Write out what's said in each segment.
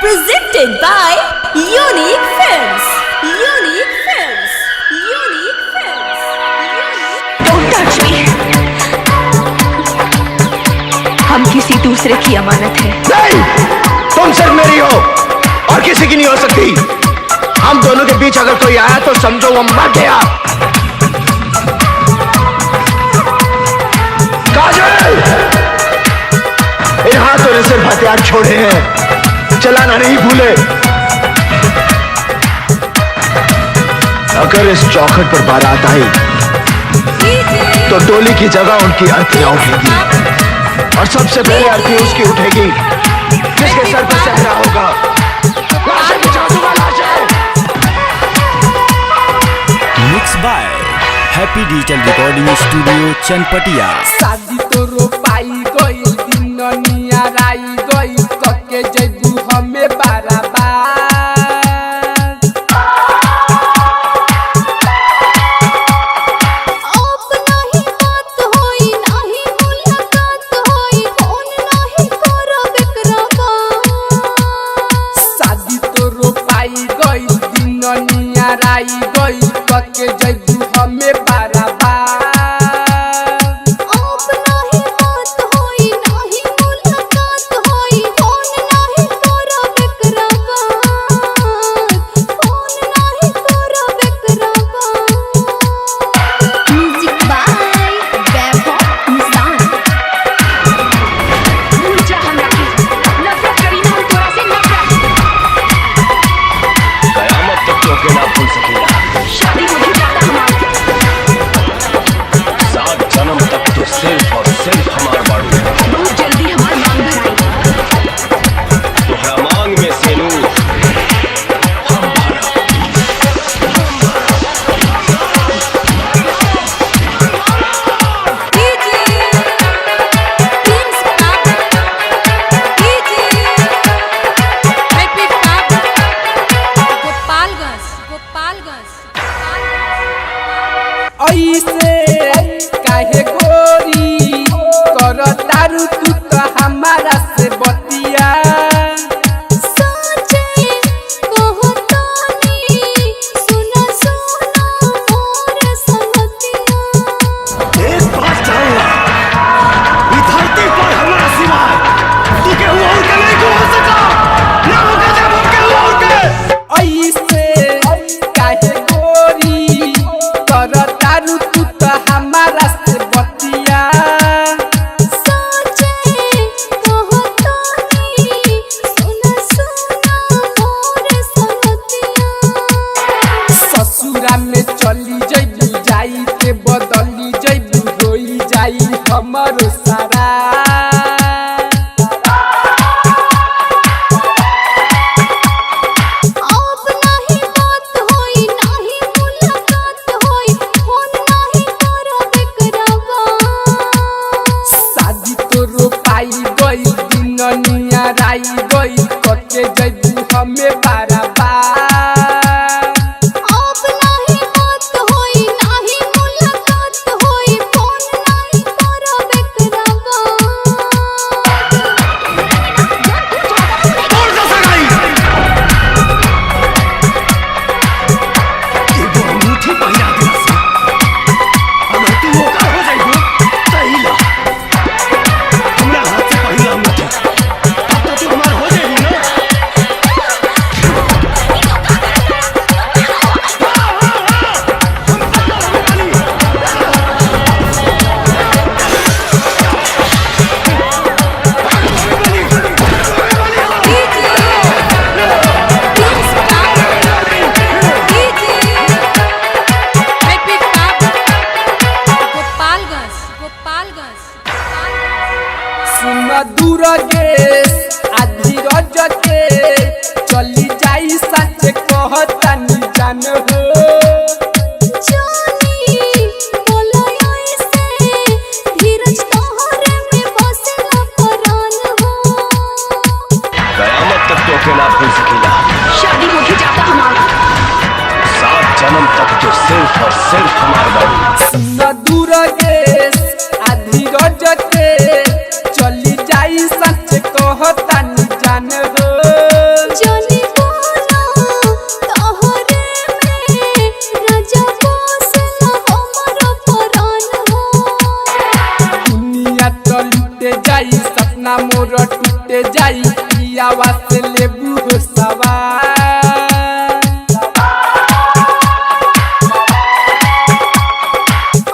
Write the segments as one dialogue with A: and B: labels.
A: Presented by Unique Films. Unique Films. Unique Films.
B: Don't touch me. हम किसी दूसरे की अमानत है।
C: नहीं, तुम सिर्फ मेरी हो और किसी की नहीं हो सकती। हम दोनों के बीच अगर कोई आया तो समझो वो मर गया। काजल, इन हाथों ने सिर्फ हथियार छोड़े हैं, चलाना नहीं भूले। अगर इस चौखट पर बारात आई तो डोली की जगह उनकी अर्थियां उठेगी और सबसे पहले अर्थी उसकी उठेगी जिसके सर पर सहरा होगा। लाशें बिछा दूंगा, लाशें।
D: Mix by happy digital recording studio Chanpatia.
E: शादी तो रोपाई गई दिन नियाराई गई कके जैबू हमें बराबर।
A: अब नहीं बात होई नहीं मुलाकात होई फोन नहीं करब एकरा।
E: शादी तो रोपाई गई दिन नियाराई गई कके जैबू हमें बराबर।
A: अब नहीं बात होई नहीं मुलाकात होई फोन नहीं करब एकरा। फोन नहीं करब एकरा। म्यूजिक बाय वैभव इंसान।
B: भूल जा हमरा के, नफरत करी ना हम तोरा से नफरत।
C: कयामत तक चौके ना भूल सकेगा।
B: शादी होगी जाता हमारा।
C: 7 जन्म तक तो सिर्फ और सिर्फ हमार बाड़ू।
B: बहुत जल्दी हमारी मांग भराई।
C: तोहरा मांग में से नूर
E: ऐसे काहे गोरी कर तारू तू तो हमारा से बतिया।
A: सोचे कहो तानी सुना सुना मोर संगतिया।
C: एक बात कहूंगा, इस धरती पर हमारा सिवाय तू के हुआ और के नहीं को हो सका। ना होगा जब हम के हुआ और के।
E: ऐसे काहे गोरी कर तारू तू तो हमारा से बतिया।
A: सोचे कहो तानी सुना सुना मोर संगतिया।
E: ससुरा में चली जैबू जाई के बदली जैबू रोई जाई हमारो सारा।
A: अब नहीं बात होई नहीं मुलाकात होई फोन नहीं करब एकरा।
E: शादी तो रोपाई गई दिन नियाराई गई कके जैबू हमें बराबर।
A: अब नहीं बात होई नहीं मुलाकात होई फोन नहीं करब एकरा।
C: और का सगाई ये वो अंगूठी पहिरा दिला सा। अगर तू होकर हो जाइबो तहिला हमरा हाथ से पहिला अंगूठी तब तो तू हमार हो जाइबी ना।
E: सुन दूर गेस आधी रज के चली जाई सच कहतानी जान हो।
A: जानी बोला ऐसे धीरज तोहरे में बसला परान हो।
C: कयामत तक तो ना भूल सकेगा।
B: शादी होगी जाता हमारा।
C: 7 जन्म तक तो सिर्फ और सिर्फ हमार बाड़ू।
E: सुन दूर गेस आधी रज के चली जाई सच कहतानी जान हो। जाई पियावा से लेबू हो सवार।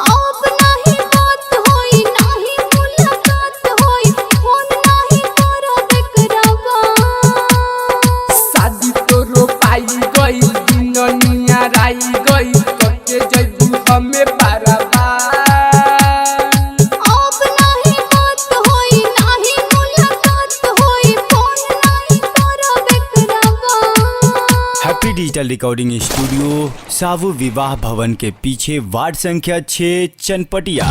A: अब नहीं बात होई नहीं मुलाकात होई फोन नहीं करब एकराबा।
E: शादी तो रोपाई गई दुनिया राई गई कके जइबू हमें बराबर।
A: अब नहीं बात होई नहीं मुलाकात होई फोन नहीं करब एकराबा।
D: हैप्पी डिजिटल रिकॉर्डिंग स्टूडियो सावु विवाह भवन के पीछे वार्ड संख्या 6 चनपटिया।